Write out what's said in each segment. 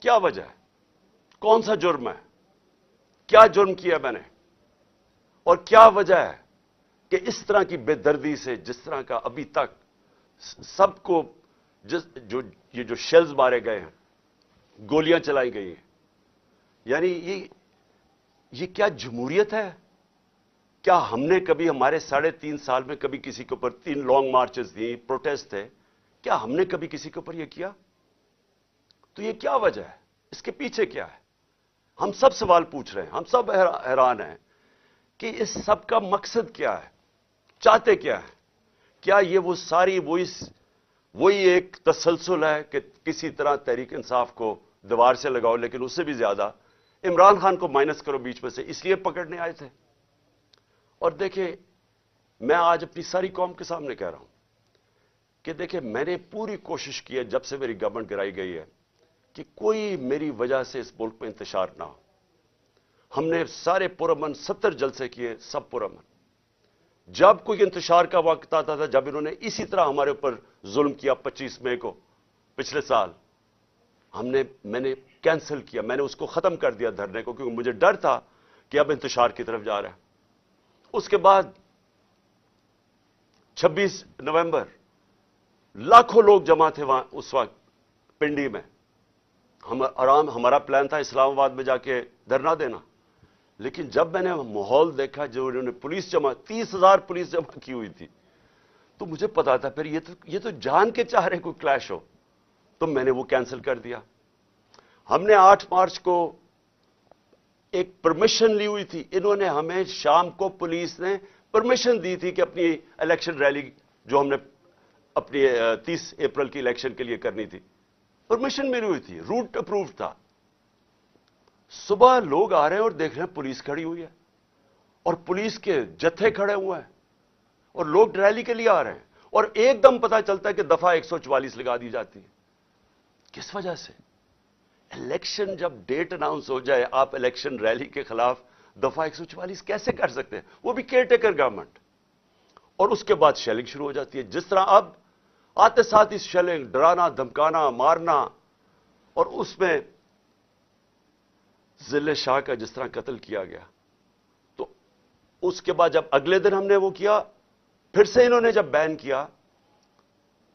کیا وجہ ہے؟ کون سا جرم ہے؟ کیا جرم کیا میں نے؟ اور کیا وجہ ہے کہ اس طرح کی بے دردی سے، جس طرح کا ابھی تک سب کو یہ جو شیلز مارے گئے ہیں، گولیاں چلائی گئی ہیں، یعنی یہ کیا جمہوریت ہے؟ کیا ہم نے کبھی ہمارے 3.5 سال میں کبھی کسی کے اوپر 3 لانگ مارچز دی، پروٹیسٹ تھے، کیا ہم نے کبھی کسی کے اوپر یہ کیا؟ تو یہ کیا وجہ ہے؟ اس کے پیچھے کیا ہے؟ ہم سب سوال پوچھ رہے ہیں، ہم سب حیران ہیں کہ اس سب کا مقصد کیا ہے؟ چاہتے کیا ہے؟ کیا یہ وہ ساری وہی ایک تسلسل ہے کہ کسی طرح تحریک انصاف کو دیوار سے لگاؤ، لیکن اس سے بھی زیادہ عمران خان کو مائنس کرو بیچ میں سے، اس لیے پکڑنے آئے تھے؟ اور دیکھیں، میں آج اپنی ساری قوم کے سامنے کہہ رہا ہوں کہ دیکھیں، میں نے پوری کوشش کی ہے جب سے میری گورنمنٹ گرائی گئی ہے کہ کوئی میری وجہ سے اس ملک میں انتشار نہ ہو۔ ہم نے سارے پرامن 70 جلسے کیے، سب پرامن۔ جب کوئی انتشار کا وقت آتا تھا، جب انہوں نے اسی طرح ہمارے اوپر ظلم کیا 25 مئی کو پچھلے سال، میں نے کینسل کیا، میں نے اس کو ختم کر دیا دھرنے کو، کیونکہ مجھے ڈر تھا کہ اب انتشار کی طرف جا رہا ہے۔ اس کے بعد 26 نومبر لاکھوں لوگ جمع تھے وہاں اس وقت پنڈی میں۔ ہمارا پلان تھا اسلام آباد میں جا کے دھرنا دینا، لیکن جب میں نے ماحول دیکھا، جو انہوں نے پولیس 30,000 پولیس جمع کی ہوئی تھی، تو مجھے پتا تھا پھر یہ تو جان کے چاہ رہے کوئی کلیش ہو، تو میں نے وہ کینسل کر دیا۔ ہم نے 8 مارچ کو ایک پرمیشن لی ہوئی تھی، انہوں نے ہمیں شام کو پولیس نے پرمیشن دی تھی کہ اپنی الیکشن ریلی جو ہم نے اپنی 30 اپریل کی الیکشن کے لیے کرنی تھی، پرمیشن ملی ہوئی تھی، روٹ اپرووڈ تھا۔ صبح لوگ آ رہے ہیں اور دیکھ رہے ہیں پولیس کھڑی ہوئی ہے، اور پولیس کے جتھے کھڑے ہوئے ہیں، اور لوگ ریلی کے لیے آ رہے ہیں، اور ایک دم پتہ چلتا ہے کہ دفعہ 144 لگا دی جاتی ہے۔ کس وجہ سے؟ الیکشن جب ڈیٹ اناؤنس ہو جائے، آپ الیکشن ریلی کے خلاف دفعہ 144 کیسے کر سکتے ہیں؟ وہ بھی کیئر ٹیکر گورنمنٹ۔ اور اس کے بعد شیلنگ شروع ہو جاتی ہے، جس طرح اب آتے ساتھ اس شیلنگ، ڈرانا، دھمکانا، مارنا، اور اس میں ضلع شاہ کا جس طرح قتل کیا گیا۔ تو اس کے بعد جب اگلے دن ہم نے وہ کیا، پھر سے انہوں نے جب بین کیا،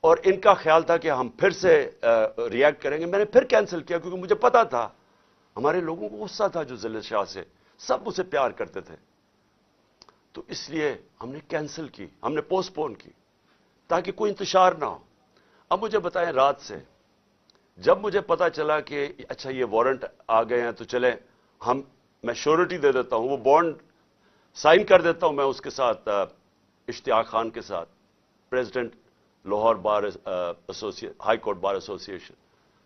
اور ان کا خیال تھا کہ ہم پھر سے ری ایکٹ کریں گے، میں نے پھر کینسل کیا، کیونکہ مجھے پتا تھا ہمارے لوگوں کو غصہ تھا جو ضلع شاہ سے، سب اسے پیار کرتے تھے۔ تو اس لیے ہم نے کینسل کی، ہم نے پوسٹ پون کی، تاکہ کوئی انتشار نہ ہو۔ اب مجھے بتائیں، رات سے جب مجھے پتا چلا کہ اچھا یہ وارنٹ آ گئے ہیں، تو چلیں میں شیورٹی دے دیتا ہوں، وہ بانڈ سائن کر دیتا ہوں میں اس کے ساتھ، اشتیاق خان کے ساتھ، پریزیڈنٹ لاہور بار ہائی کورٹ بار ایسوسی ایشن۔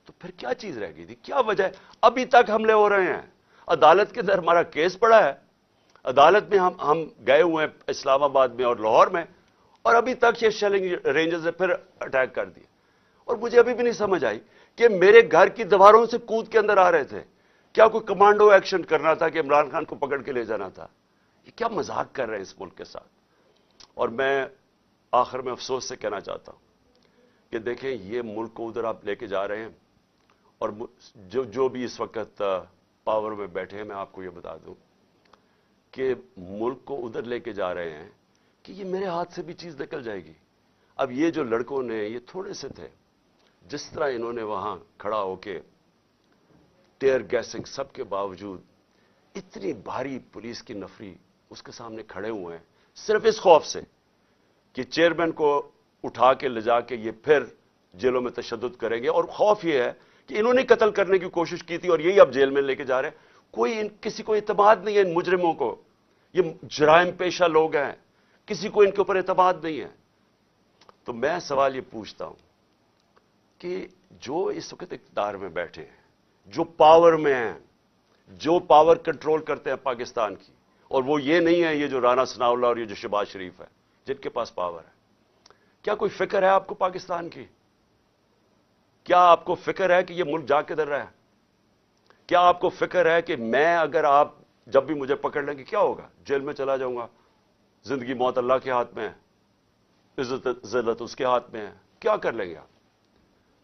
تو پھر کیا چیز رہ گئی تھی؟ کیا وجہ ہے؟ ابھی تک حملے ہو رہے ہیں، عدالت کے اندر ہمارا کیس پڑا ہے، عدالت میں ہم گئے ہوئے ہیں اسلام آباد میں اور لاہور میں، اور ابھی تک یہ شیلنگ رینجز نے پھر اٹیک کر دیا۔ اور مجھے ابھی بھی نہیں سمجھ آئی کہ میرے گھر کی دیواروں سے کود کے اندر آ رہے تھے، کیا کوئی کمانڈو ایکشن کرنا تھا کہ عمران خان کو پکڑ کے لے جانا تھا؟ یہ کیا مذاق کر رہے ہیں اس ملک کے ساتھ؟ اور میں آخر میں افسوس سے کہنا چاہتا ہوں کہ دیکھیں، یہ ملک کو ادھر آپ لے کے جا رہے ہیں، اور جو بھی اس وقت پاور میں بیٹھے ہیں، میں آپ کو یہ بتا دوں کہ ملک کو ادھر لے کے جا رہے ہیں کہ یہ میرے ہاتھ سے بھی چیز نکل جائے گی۔ اب یہ جو لڑکوں نے، یہ تھوڑے سے تھے، جس طرح انہوں نے وہاں کھڑا ہو کے ٹیئر گیسنگ سب کے باوجود، اتنی بھاری پولیس کی نفری اس کے سامنے کھڑے ہوئے ہیں، صرف اس خوف سے کہ چیئرمین کو اٹھا کے لے جا کے یہ پھر جیلوں میں تشدد کریں گے، اور خوف یہ ہے کہ انہوں نے قتل کرنے کی کوشش کی تھی اور یہی اب جیل میں لے کے جا رہے ہیں۔ کسی کو اعتماد نہیں ہے ان مجرموں کو، یہ جرائم پیشہ لوگ ہیں، کسی کو ان کے اوپر اعتماد نہیں ہے۔ تو میں سوال یہ پوچھتا ہوں کہ جو اس وقت اقتدار میں بیٹھے ہیں، جو پاور میں ہیں، جو پاور کنٹرول کرتے ہیں پاکستان کی، اور وہ یہ نہیں ہے یہ جو رانا ثناء اللہ اور یہ جو شہباز شریف ہے جن کے پاس پاور ہے، کیا کوئی فکر ہے آپ کو پاکستان کی؟ کیا آپ کو فکر ہے کہ یہ ملک جا کدھر رہا ہے؟ کیا آپ کو فکر ہے کہ میں اگر آپ جب بھی مجھے پکڑ لیں گے کیا ہوگا؟ جیل میں چلا جاؤں گا، زندگی موت اللہ کے ہاتھ میں ہے، عزت ذلت اس کے ہاتھ میں ہے، کیا کر لیں گے آپ؟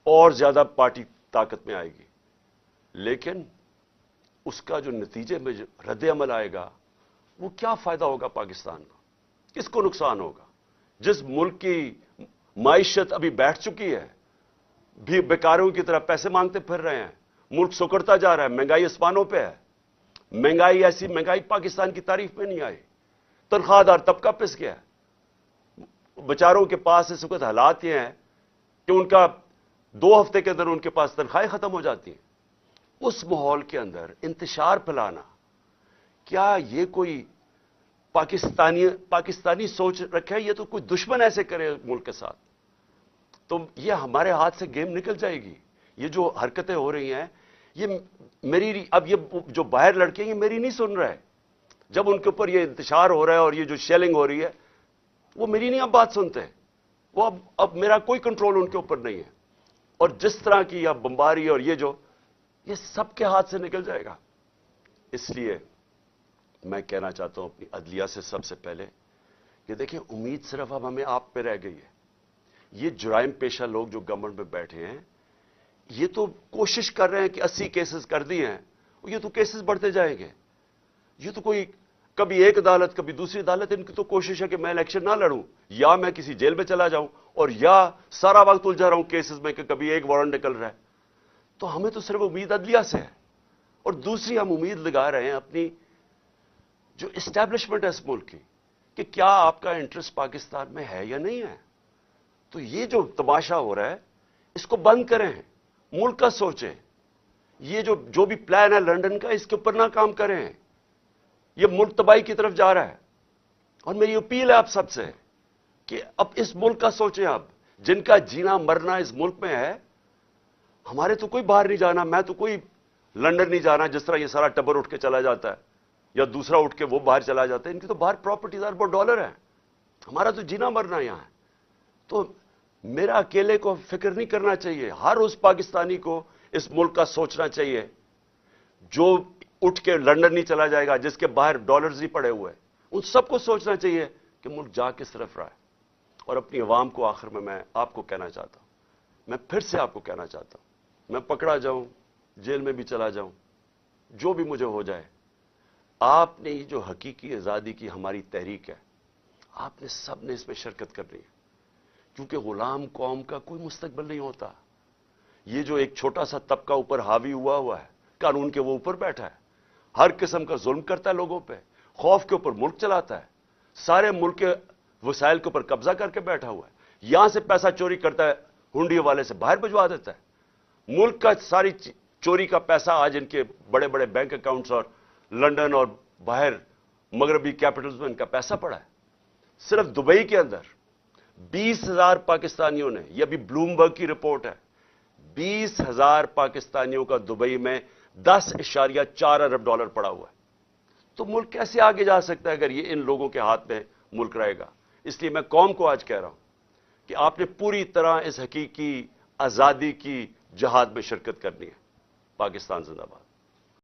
اور زیادہ پارٹی طاقت میں آئے گی۔ لیکن اس کا جو نتیجے میں جو رد عمل آئے گا وہ کیا فائدہ ہوگا پاکستان کو؟ کس کو نقصان ہوگا؟ جس ملک کی معیشت ابھی بیٹھ چکی ہے، بھی بیکاروں کی طرح پیسے مانگتے پھر رہے ہیں، ملک سکڑتا جا رہا ہے، مہنگائی آسمانوں پہ ہے، مہنگائی ایسی مہنگائی پاکستان کی تاریخ میں نہیں آئی، تنخواہ دار طبقہ پس گیا ہے، بیچاروں کے پاس اس وقت حالات یہ ہیں کہ ان کا 2 ہفتے کے اندر ان کے پاس تنخواہیں ختم ہو جاتی ہیں۔ اس ماحول کے اندر انتشار پھیلانا، کیا یہ کوئی پاکستانی سوچ رکھے؟ یہ تو کوئی دشمن ایسے کرے ملک کے ساتھ تو یہ ہمارے ہاتھ سے گیم نکل جائے گی۔ یہ جو حرکتیں ہو رہی ہیں یہ میری، اب یہ جو باہر لڑکے ہیں یہ میری نہیں سن رہے، جب ان کے اوپر یہ انتشار ہو رہا ہے اور یہ جو شیلنگ ہو رہی ہے وہ میری نہیں اب بات سنتے، وہ اب میرا کوئی کنٹرول ان کے اوپر نہیں ہے، اور جس طرح کی اب بمباری اور یہ سب کے ہاتھ سے نکل جائے گا۔ اس لیے میں کہنا چاہتا ہوں اپنی عدلیہ سے سب سے پہلے کہ دیکھیں، امید صرف اب ہمیں آپ پہ رہ گئی ہے۔ یہ جرائم پیشہ لوگ جو گورنمنٹ میں بیٹھے ہیں یہ تو کوشش کر رہے ہیں کہ 80 کیسز کر دیے ہیں، یہ تو کیسز بڑھتے جائیں گے۔ یہ تو کوئی کبھی ایک عدالت کبھی دوسری عدالت، ان کی تو کوشش ہے کہ میں الیکشن نہ لڑوں، یا میں کسی جیل میں چلا جاؤں، اور یا سارا وقت الجھا رہا ہوں کیسز میں کہ کبھی ایک وارنٹ نکل رہا ہے۔ تو ہمیں تو صرف امید عدلیہ سے ہے، اور دوسری ہم امید لگا رہے ہیں اپنی جو اسٹیبلشمنٹ ہے اس ملک کی، کہ کیا آپ کا انٹرسٹ پاکستان میں ہے یا نہیں ہے۔ تو یہ جو تماشا ہو رہا ہے اس کو بند کریں، ملک کا سوچیں۔ یہ جو بھی پلان ہے لندن کا، اس کے اوپر نہ کام کریں، یہ ملک تباہی کی طرف جا رہا ہے۔ اور میری اپیل ہے آپ سب سے کہ اب اس ملک کا سوچیں، اب جن کا جینا مرنا اس ملک میں ہے۔ ہمارے تو کوئی باہر نہیں جانا، میں تو کوئی لندن نہیں جانا جس طرح یہ سارا ٹبر اٹھ کے چلا جاتا ہے، یا دوسرا اٹھ کے وہ باہر چلا جاتا ہے۔ ان کی تو باہر پراپرٹیز اربوں ڈالر ہیں، ہمارا تو جینا مرنا یہاں ہے۔ تو میرا اکیلے کو فکر نہیں کرنا چاہیے، ہر اس پاکستانی کو اس ملک کا سوچنا چاہیے جو اٹھ کے لندن نہیں چلا جائے گا، جس کے باہر ڈالرز ہی پڑے ہوئے، ان سب کو سوچنا چاہیے کہ ملک جا کس طرف رہا ہے۔ اور اپنی عوام کو آخر میں آپ کو کہنا چاہتا ہوں، میں پھر سے آپ کو کہنا چاہتا ہوں، میں پکڑا جاؤں، جیل میں بھی چلا جاؤں، جو بھی مجھے ہو جائے، آپ نے یہ جو حقیقی آزادی کی ہماری تحریک ہے، آپ نے سب نے اس میں شرکت کرنی ہے، کیونکہ غلام قوم کا کوئی مستقبل نہیں ہوتا۔ یہ جو ایک چھوٹا سا طبقہ اوپر حاوی ہوا ہے، قانون کے وہ اوپر بیٹھا ہے، ہر قسم کا ظلم کرتا ہے لوگوں پہ، خوف کے اوپر ملک چلاتا ہے، سارے ملک کے وسائل کے اوپر قبضہ کر کے بیٹھا ہوا ہے، یہاں سے پیسہ چوری کرتا ہے، ہنڈی والے سے باہر بھجوا دیتا ہے۔ ملک کا ساری چوری کا پیسہ آج ان کے بڑے بڑے بینک اکاؤنٹس اور لندن اور باہر مغربی کیپٹلز میں ان کا پیسہ پڑا ہے۔ صرف دبئی کے اندر 20,000 پاکستانیوں نے، یہ ابھی بلومبرگ کی رپورٹ ہے، 20,000 پاکستانیوں کا دبئی میں $10.4 ارب پڑا ہوا ہے۔ تو ملک کیسے آگے جا سکتا ہے اگر یہ ان لوگوں کے ہاتھ میں ملک رہے گا؟ اس لیے میں قوم کو آج کہہ رہا ہوں کہ آپ نے پوری طرح اس حقیقی آزادی کی جہاد میں شرکت کرنی ہے۔ پاکستان زندہ باد۔